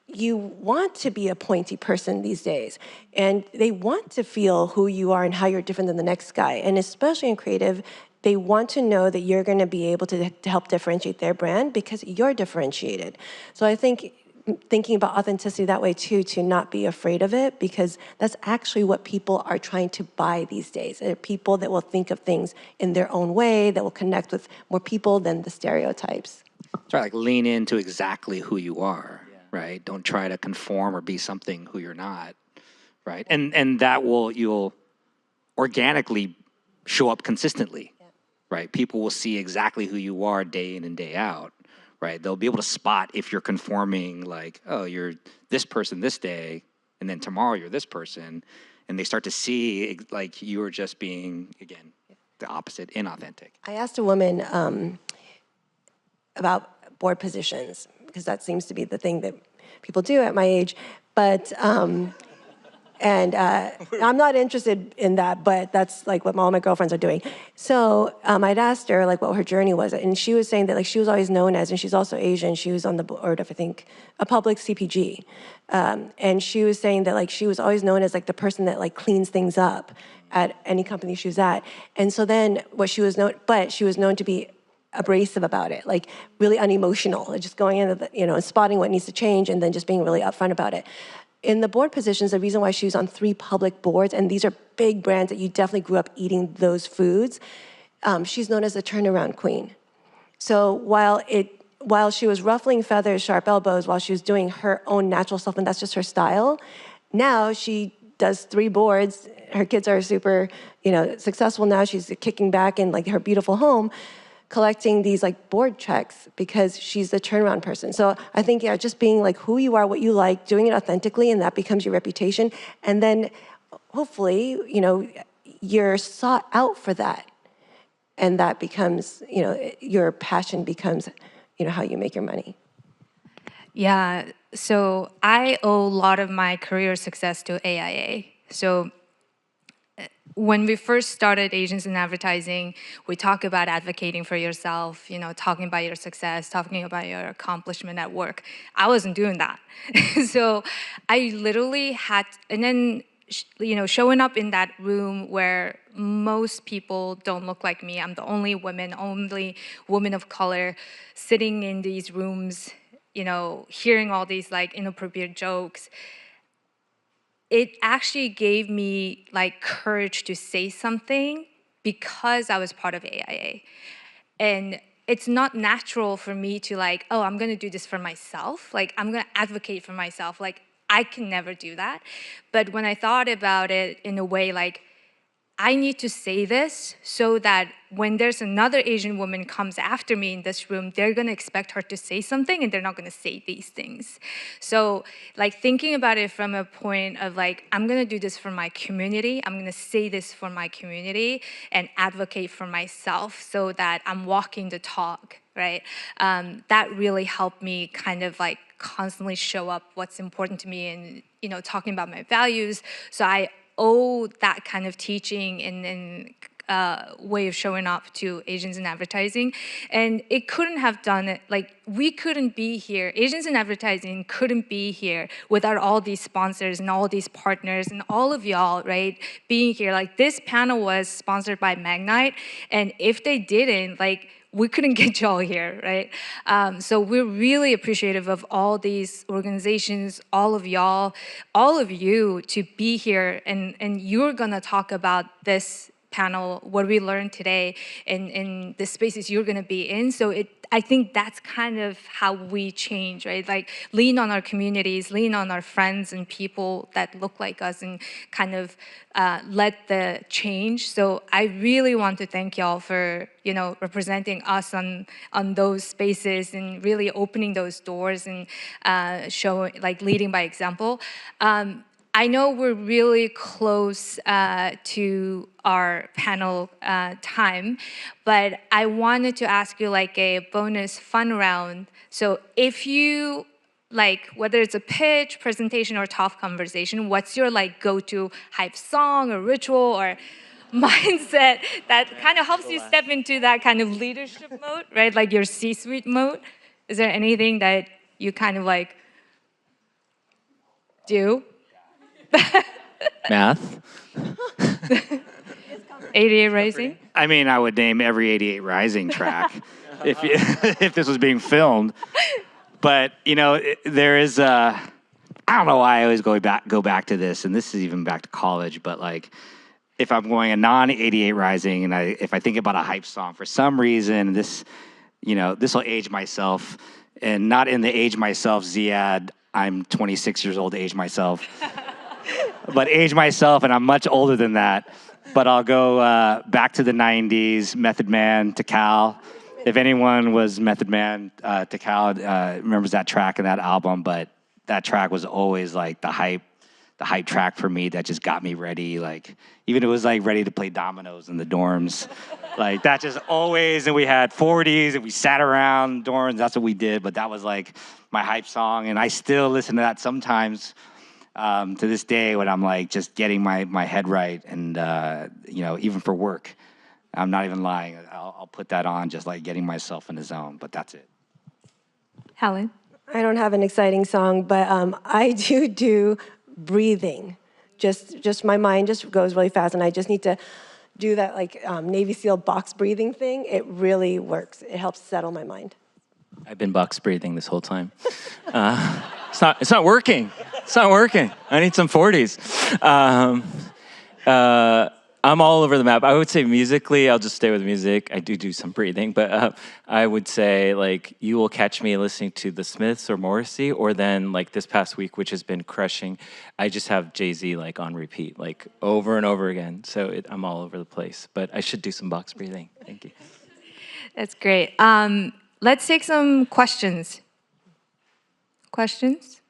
you want to be a pointy person these days. And they want to feel who you are and how you're different than the next guy. And especially in creative, they want to know that you're going to be able to help differentiate their brand because you're differentiated. So I think thinking about authenticity that way too, to not be afraid of it, because that's actually what people are trying to buy these days. There are people that will think of things in their own way, that will connect with more people than the stereotypes. It's right, like lean into exactly who you are, right? Don't try to conform or be something who you're not, right? And that you'll organically show up consistently, right? People will see exactly who you are day in and day out, right? They'll be able to spot if you're conforming, like, oh, you're this person this day, and then tomorrow you're this person, and they start to see like you are just being, again, the opposite, inauthentic. I asked a woman about board positions, because that seems to be the thing that people do at my age. But, and I'm not interested in that, but that's like what all my girlfriends are doing. So I'd asked her like what her journey was, and she was saying that like she was always known as, and she's also Asian, she was on the board of, I think, a public CPG. And she was saying that like she was always known as like the person that like cleans things up at any company she was at. And so then she was known to be abrasive about it, like really unemotional, just going into the, you know, and spotting what needs to change and then just being really upfront about it. In the board positions, the reason why she was on 3 public boards, and these are big brands that you definitely grew up eating those foods, she's known as the turnaround queen. So while she was ruffling feathers, sharp elbows, while she was doing her own natural stuff, and that's just her style, now she does 3 boards. Her kids are super, you know, successful now. She's kicking back in like her beautiful home, collecting these like board checks because she's the turnaround person. So I think, yeah, just being like who you are, what you like, doing it authentically, and that becomes your reputation. And then hopefully, you know, you're sought out for that. And that becomes, you know, your passion becomes, you know, how you make your money. Yeah, so I owe a lot of my career success to AIA. So when we first started Asians in Advertising, we talk about advocating for yourself, you know, talking about your success, talking about your accomplishment at work. I wasn't doing that. So I literally had, and then, you know, showing up in that room where most people don't look like me. I'm the only woman of color sitting in these rooms, you know, hearing all these like inappropriate jokes. It actually gave me like courage to say something because I was part of AIA. And it's not natural for me to like, oh, I'm gonna do this for myself. Like, I'm gonna advocate for myself. Like, I can never do that. But when I thought about it in a way like, I need to say this so that when there's another Asian woman comes after me in this room, they're gonna expect her to say something and they're not gonna say these things. So like thinking about it from a point of like, I'm gonna do this for my community, I'm gonna say this for my community and advocate for myself so that I'm walking the talk, right? That really helped me kind of like constantly show up what's important to me and, you know, talking about my values. So I owe that kind of teaching and way of showing up to Asians in Advertising. And it couldn't have done it, like we couldn't be here, Asians in Advertising couldn't be here without all these sponsors and all these partners and all of y'all, right, being here. Like this panel was sponsored by Magnite, and if they didn't, like, we couldn't get y'all here, right? So we're really appreciative of all these organizations, all of y'all, all of you to be here, and you're gonna talk about this panel, what we learned today in the spaces you're going to be in. So I think that's kind of how we change, right? Like lean on our communities, lean on our friends and people that look like us, and kind of let the change. So I really want to thank y'all for representing us on those spaces and really opening those doors and showing, like, leading by example. I know we're really close to our panel time, but I wanted to ask you like a bonus fun round. So if you, like, whether it's a pitch, presentation, or tough conversation, what's your like go-to hype song or ritual or mindset that kind of helps you step into that kind of leadership mode, right? Like your C-suite mode? Is there anything that you kind of like do? Math. 88 Rising? I mean, I would name every 88 Rising track if this was being filmed. But, there is I don't know why I always go back to this, and this is even back to college, but like, if I'm going a non-88 Rising, and if I think about a hype song, for some reason, this will age myself, and not in the age myself, Ziad, I'm 26 years old, age myself. But age myself, and I'm much older than that. But I'll go back to the 90s, Method Man, Tikal. If anyone was Method Man, Tikal remembers that track and that album, but that track was always like the hype track for me that just got me ready. Like, even it was like ready to play dominoes in the dorms. Like, that just always, and we had 40s and we sat around dorms, that's what we did, but that was like my hype song, and I still listen to that sometimes. To this day, when I'm like just getting my head right, and even for work, I'm not even lying. I'll put that on, just like getting myself in the zone. But that's it. Helen? I don't have an exciting song, but I do breathing. Just my mind just goes really fast, and I just need to do that like Navy SEAL box breathing thing. It really works. It helps settle my mind. I've been box breathing this whole time. It's not working. It's not working. I need some 40s. I'm all over the map. I would say musically, I'll just stay with music. I do some breathing, but I would say like you will catch me listening to the Smiths or Morrissey, or then like this past week, which has been crushing. I just have Jay-Z like on repeat, like over and over again. So I'm all over the place, but I should do some box breathing. Thank you. That's great. Let's take some questions. Questions?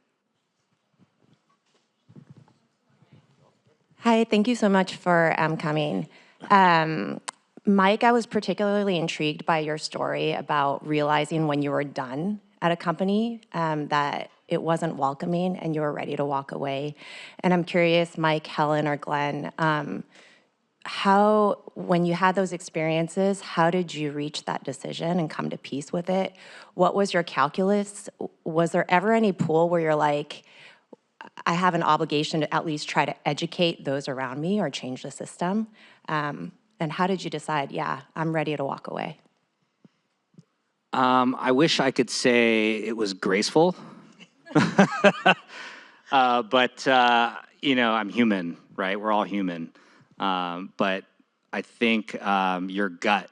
Hi, thank you so much for coming. Mike, I was particularly intrigued by your story about realizing when you were done at a company that it wasn't welcoming and you were ready to walk away. And I'm curious, Mike, Helen, or Glenn, when you had those experiences, how did you reach that decision and come to peace with it? What was your calculus? Was there ever any pool where you're like, I have an obligation to at least try to educate those around me or change the system? And how did you decide, yeah, I'm ready to walk away? I wish I could say it was graceful. But I'm human, right? We're all human. But I think your gut,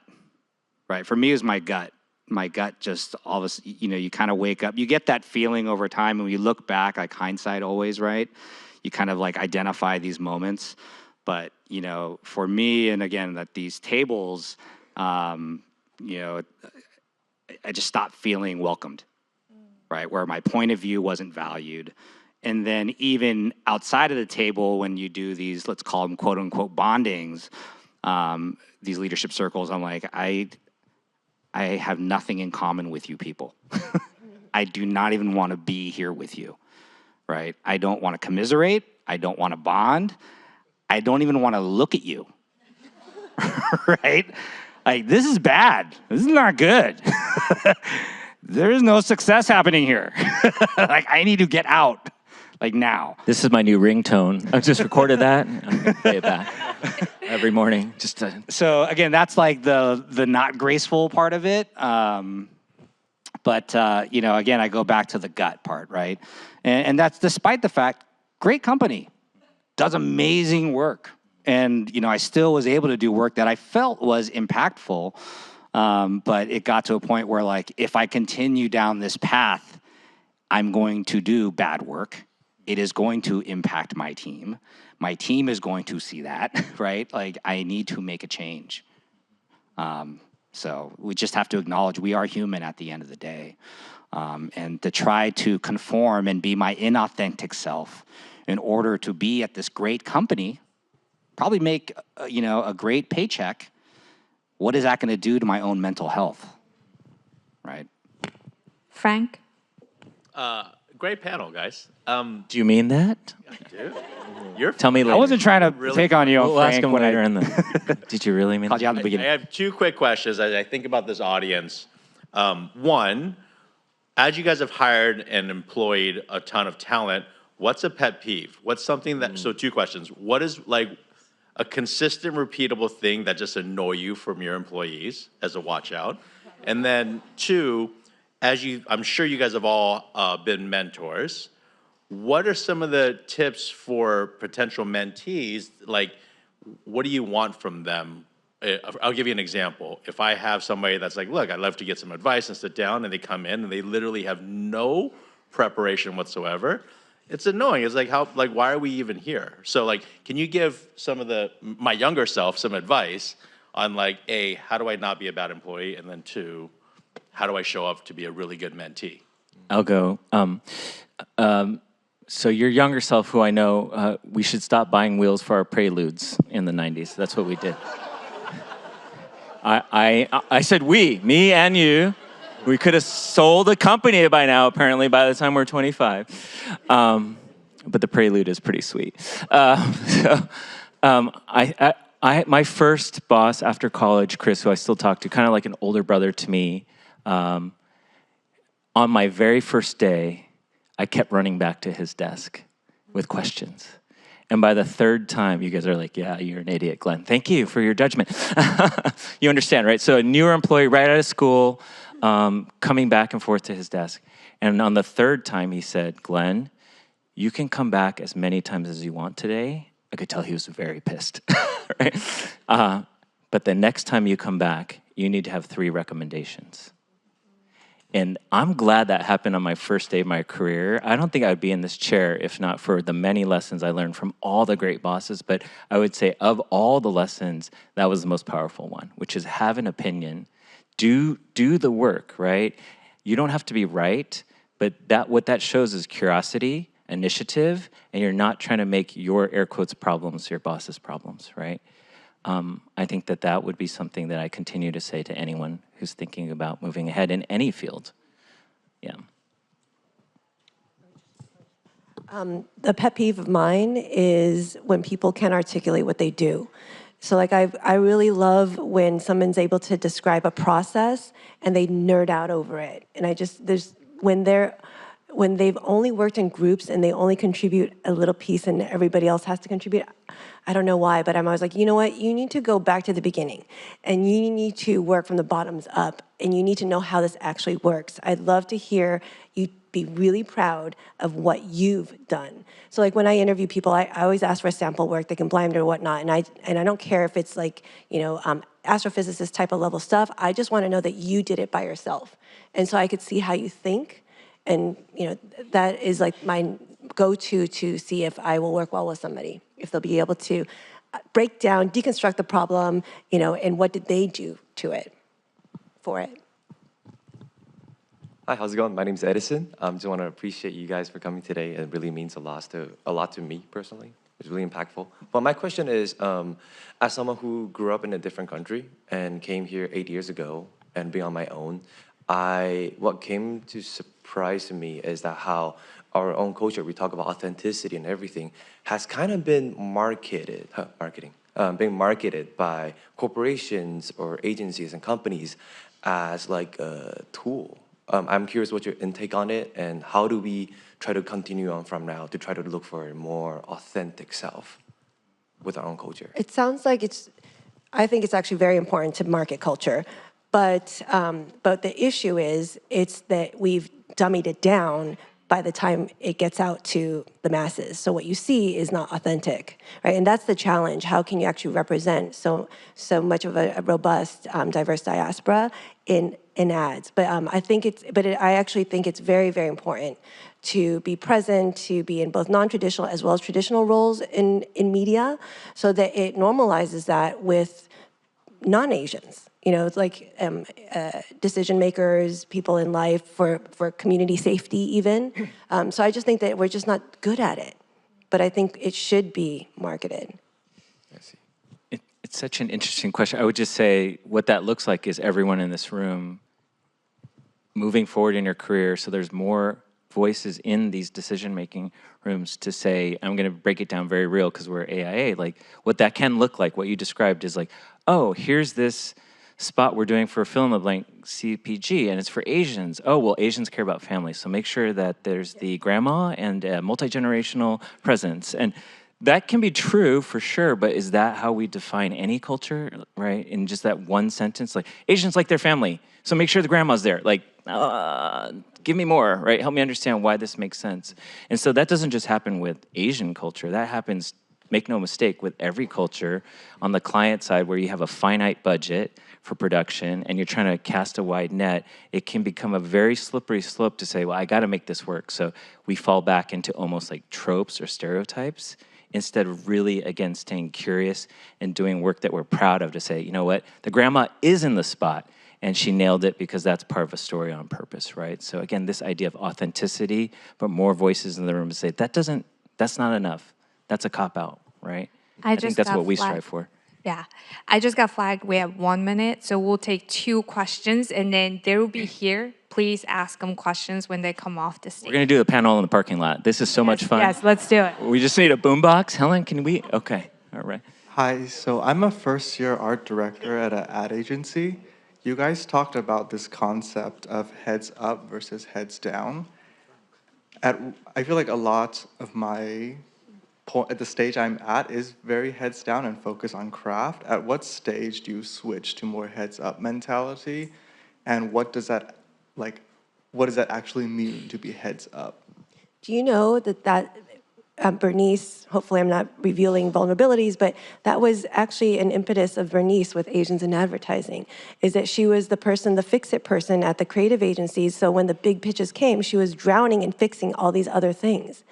right? For me, it was my gut. My gut just all of a sudden, you kind of wake up. You get that feeling over time, and when you look back, like hindsight always, right? You kind of like identify these moments. But, for me, and again, that these tables, I just stopped feeling welcomed, right? Where my point of view wasn't valued. And then even outside of the table, when you do these, let's call them quote unquote bondings, these leadership circles, I'm like, I have nothing in common with you people. I do not even want to be here with you, right? I don't want to commiserate. I don't want to bond. I don't even want to look at you, right? Like, this is bad. This is not good. There is no success happening here. Like, I need to get out, like now. This is my new ringtone. I've just recorded that. I'm going to play it back every morning. So again, that's like the not graceful part of it. But again, I go back to the gut part, right? And that's despite the fact, great company, does amazing work, And, I still was able to do work that I felt was impactful. But it got to a point where, like, if I continue down this path, I'm going to do bad work. It is going to impact my team. My team is going to see that, right? Like, I need to make a change. So we just have to acknowledge we are human at the end of the day. And to try to conform and be my inauthentic self in order to be at this great company, probably make, a great paycheck, what is that going to do to my own mental health, right? Frank? Great panel, guys. Do you mean that? You're Tell me later. I wasn't trying to Really take on you, We'll ask Frank, him when later I in the... Did you really mean called you out in the I beginning. have two quick questions as I think about this audience. One, as you guys have hired and employed a ton of talent, what's a pet peeve? What's something that, so two questions. What is like a consistent, repeatable thing that just annoy you from your employees as a watch out? And then two, I'm sure you guys have all been mentors. What are some of the tips for potential mentees? Like, what do you want from them? I'll give you an example. If I have somebody that's like, look, I'd love to get some advice and sit down, and they come in and they literally have no preparation whatsoever, it's annoying. It's like, why are we even here? So like, can you give my younger self some advice on like, A, how do I not be a bad employee? And then two, how do I show up to be a really good mentee? I'll go. So your younger self, who I know, we should stop buying wheels for our Preludes in the 90s. That's what we did. I said me and you. We could have sold the company by now, apparently, by the time we're 25. But the Prelude is pretty sweet. My first boss after college, Chris, who I still talk to, kind of like an older brother to me, on my very first day, I kept running back to his desk with questions. And by the third time, you guys are like, yeah, you're an idiot, Glenn. Thank you for your judgment. You understand, right? So a newer employee right out of school, coming back and forth to his desk. And on the third time, he said, Glenn, you can come back as many times as you want today. I could tell he was very pissed, right? But the next time you come back, you need to have 3 recommendations. And I'm glad that happened on my first day of my career. I don't think I would be in this chair if not for the many lessons I learned from all the great bosses. But I would say of all the lessons, that was the most powerful one, which is have an opinion, do the work, right? You don't have to be right, but what that shows is curiosity, initiative, and you're not trying to make your air quotes problems your boss's problems, right? I think that would be something that I continue to say to anyone who's thinking about moving ahead in any field. Yeah. The pet peeve of mine is when people can't articulate what they do. So like I really love when someone's able to describe a process and they nerd out over it. And when they've only worked in groups and they only contribute a little piece and everybody else has to contribute, I don't know why, but I'm always like, you know what? You need to go back to the beginning and you need to work from the bottoms up and you need to know how this actually works. I'd love to hear you be really proud of what you've done. So like when I interview people, I always ask for a sample work, they can blind or whatnot, and I don't care if it's like, astrophysicist type of level stuff. I just want to know that you did it by yourself. And so I could see how you think. And, that is like my go-to to see if I will work well with somebody, if they'll be able to break down, deconstruct the problem, and what did they do to it, for it. Hi, how's it going? My name's Edison. Just want to appreciate you guys for coming today. It really means a lot to me personally. It's really impactful. But my question is, as someone who grew up in a different country and came here 8 years ago and being on my own, what came to surprise me is that how our own culture, we talk about authenticity and everything, has kind of been being marketed by corporations or agencies and companies as like a tool. I'm curious what your intake on it and how do we try to continue on from now to try to look for a more authentic self with our own culture? It sounds like I think it's actually very important to market culture. But the issue is, it's that we've dummied it down by the time it gets out to the masses. So what you see is not authentic, right? And that's the challenge. How can you actually represent so much of a robust, diverse diaspora in ads? But I actually think it's very, very important to be present, to be in both non-traditional as well as traditional roles in media, so that it normalizes that with non-Asians. You know, it's like decision makers, people in life, for community safety even. So I just think that we're just not good at it. But I think it should be marketed. I see. It's such an interesting question. I would just say what that looks like is everyone in this room moving forward in your career, so there's more voices in these decision-making rooms to say, I'm going to break it down very real because we're AIA, like what that can look like, what you described is like, oh, here's this spot we're doing for a film of like CPG and it's for Asians. Oh, well, Asians care about family, so make sure that there's the grandma and a multi-generational presence. And that can be true for sure, but is that how we define any culture, right? In just that one sentence, like Asians like their family, so make sure the grandma's there. Like, give me more, right? Help me understand why this makes sense. And so that doesn't just happen with Asian culture. That happens, make no mistake, with every culture on the client side where you have a finite budget for production and you're trying to cast a wide net. It can become a very slippery slope to say, well, I got to make this work. So we fall back into almost like tropes or stereotypes instead of really, again, staying curious and doing work that we're proud of to say, you know what, the grandma is in the spot. And she nailed it because that's part of a story on purpose, right? So again, this idea of authenticity, but more voices in the room to say, that's not enough. That's a cop-out, right? I think that's what we strive for. Yeah, I just got flagged. We have 1 minute, so we'll take 2 questions, and then they will be here. Please ask them questions when they come off the stage. We're gonna do a panel in the parking lot. This is so much fun. Yes, let's do it. We just need a boombox. Helen, can we? Okay, all right. Hi, so I'm a first-year art director at an ad agency. You guys talked about this concept of heads up versus heads down. I feel like a lot of my point at the stage I'm at is very heads down and focus on craft. At what stage do you switch to more heads up mentality? And what does that actually mean to be heads up? Do you know that Bernice, hopefully I'm not revealing vulnerabilities, but that was actually an impetus of Bernice with Asians in Advertising, is that she was the person, the fix-it person at the creative agencies, so when the big pitches came, she was drowning in fixing all these other things.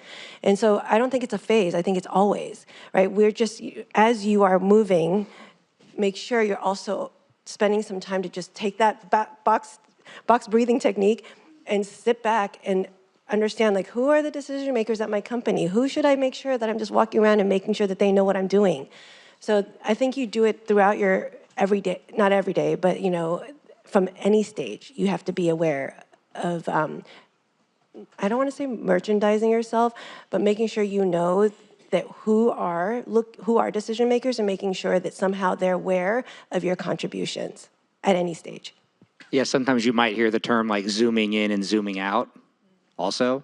And so I don't think it's a phase, I think it's always, right? We're just, as you are moving, make sure you're also spending some time to just take that box breathing technique and sit back and understand, like, who are the decision makers at my company? Who should I make sure that I'm just walking around and making sure that they know what I'm doing? So I think you do it throughout your everyday, not every day, but, you know, from any stage, you have to be aware of, I don't want to say merchandising yourself, but making sure you know that who are decision makers and making sure that somehow they're aware of your contributions at any stage. Yeah, sometimes you might hear the term like zooming in and zooming out also.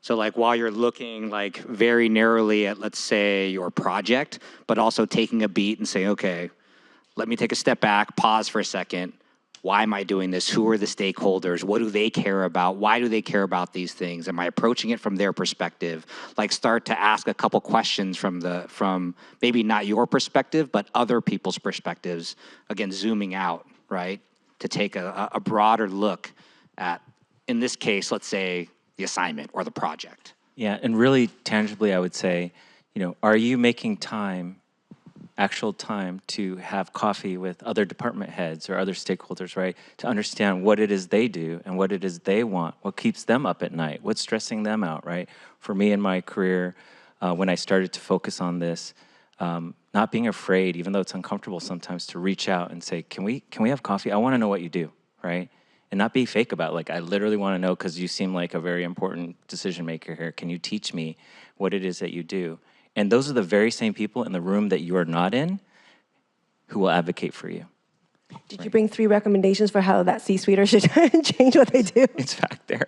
So like while you're looking like very narrowly at, let's say, your project, but also taking a beat and saying, okay, let me take a step back, pause for a second. Why am I doing this? Who are the stakeholders? What do they care about? Why do they care about these things? Am I approaching it from their perspective? Like start to ask a couple questions from maybe not your perspective, but other people's perspectives. Again, zooming out, right? To take a broader look at, in this case, let's say, the assignment or the project. Yeah, and really tangibly, I would say, you know, are you making time, actual time, to have coffee with other department heads or other stakeholders, right? To understand what it is they do and what it is they want, what keeps them up at night, what's stressing them out, right? For me in my career, when I started to focus on this, not being afraid, even though it's uncomfortable sometimes, to reach out and say, can we have coffee? I want to know what you do, right? And not be fake about it. Like, I literally want to know because you seem like a very important decision maker here. Can you teach me what it is that you do? And those are the very same people in the room that you are not in who will advocate for you. Did you bring 3 recommendations for how that C-suiter should change what they do? It's back there.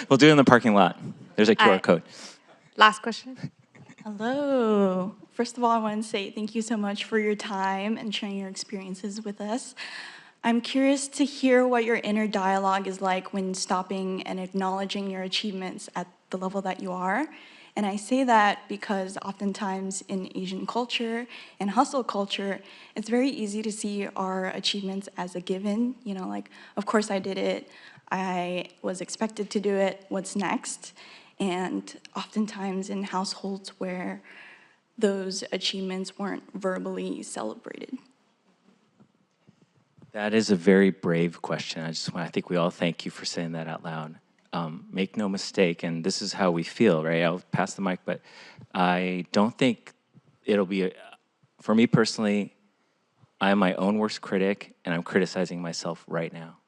We'll do it in the parking lot. There's a QR code. Last question. Hello. First of all, I want to say thank you so much for your time and sharing your experiences with us. I'm curious to hear what your inner dialogue is like when stopping and acknowledging your achievements at the level that you are. And I say that because oftentimes in Asian culture and hustle culture, it's very easy to see our achievements as a given. You know, like, of course I did it. I was expected to do it. What's next? And oftentimes in households where those achievements weren't verbally celebrated. That is a very brave question. I think we all thank you for saying that out loud. Make no mistake, and this is how we feel, right? I'll pass the mic, but I don't think it'll be, for me personally, I'm my own worst critic, and I'm criticizing myself right now.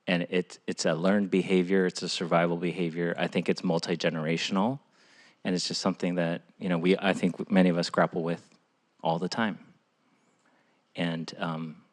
And it's a learned behavior, it's a survival behavior. I think it's multi-generational, and it's just something that, you know, I think many of us grapple with all the time. And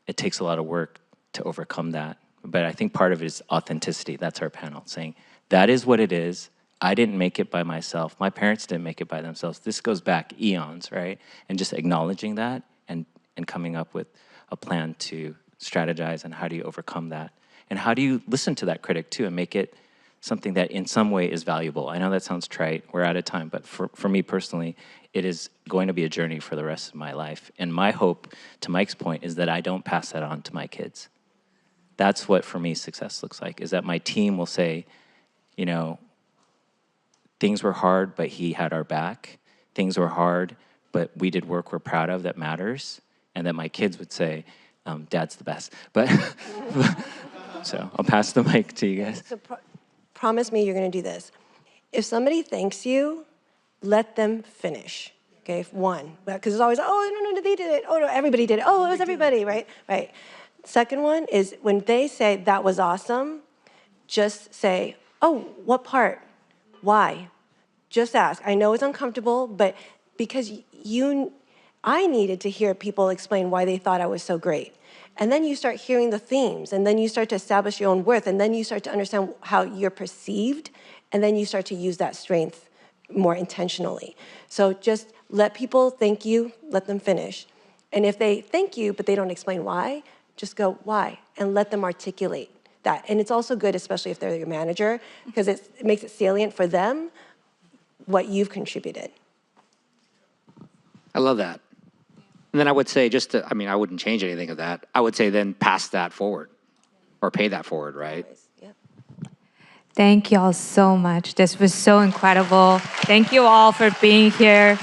it takes a lot of work to overcome that. But I think part of it is authenticity. That's our panel, saying, that is what it is. I didn't make it by myself. My parents didn't make it by themselves. This goes back eons, right? And just acknowledging that and coming up with a plan to strategize and how do you overcome that? And how do you listen to that critic too and make it something that in some way is valuable? I know that sounds trite, we're out of time, but for me personally, it is going to be a journey for the rest of my life. And my hope, to Mike's point, is that I don't pass that on to my kids. That's what, for me, success looks like, is that my team will say, you know, things were hard, but he had our back. Things were hard, but we did work we're proud of that matters. And that my kids would say, Dad's the best. But so I'll pass the mic to you guys. So promise me you're going to do this. If somebody thanks you, let them finish. Okay, one, because it's always, oh, no, they did it. Oh, no, everybody did it. Oh, it was everybody, right? Right. Second one is when they say that was awesome, just say, oh, what part? Why? Just ask. I know it's uncomfortable, but because I needed to hear people explain why they thought I was so great. And then you start hearing the themes, and then you start to establish your own worth, and then you start to understand how you're perceived, and then you start to use that strength more intentionally. So just let people thank you, let them finish. And if they thank you, but they don't explain why, just go, why? And let them articulate that. And it's also good, especially if they're your manager, because it makes it salient for them what you've contributed. I love that. And then I would say I wouldn't change anything of that. I would say then pass that forward or pay that forward, right? Yep. Thank you all so much. This was so incredible. Thank you all for being here.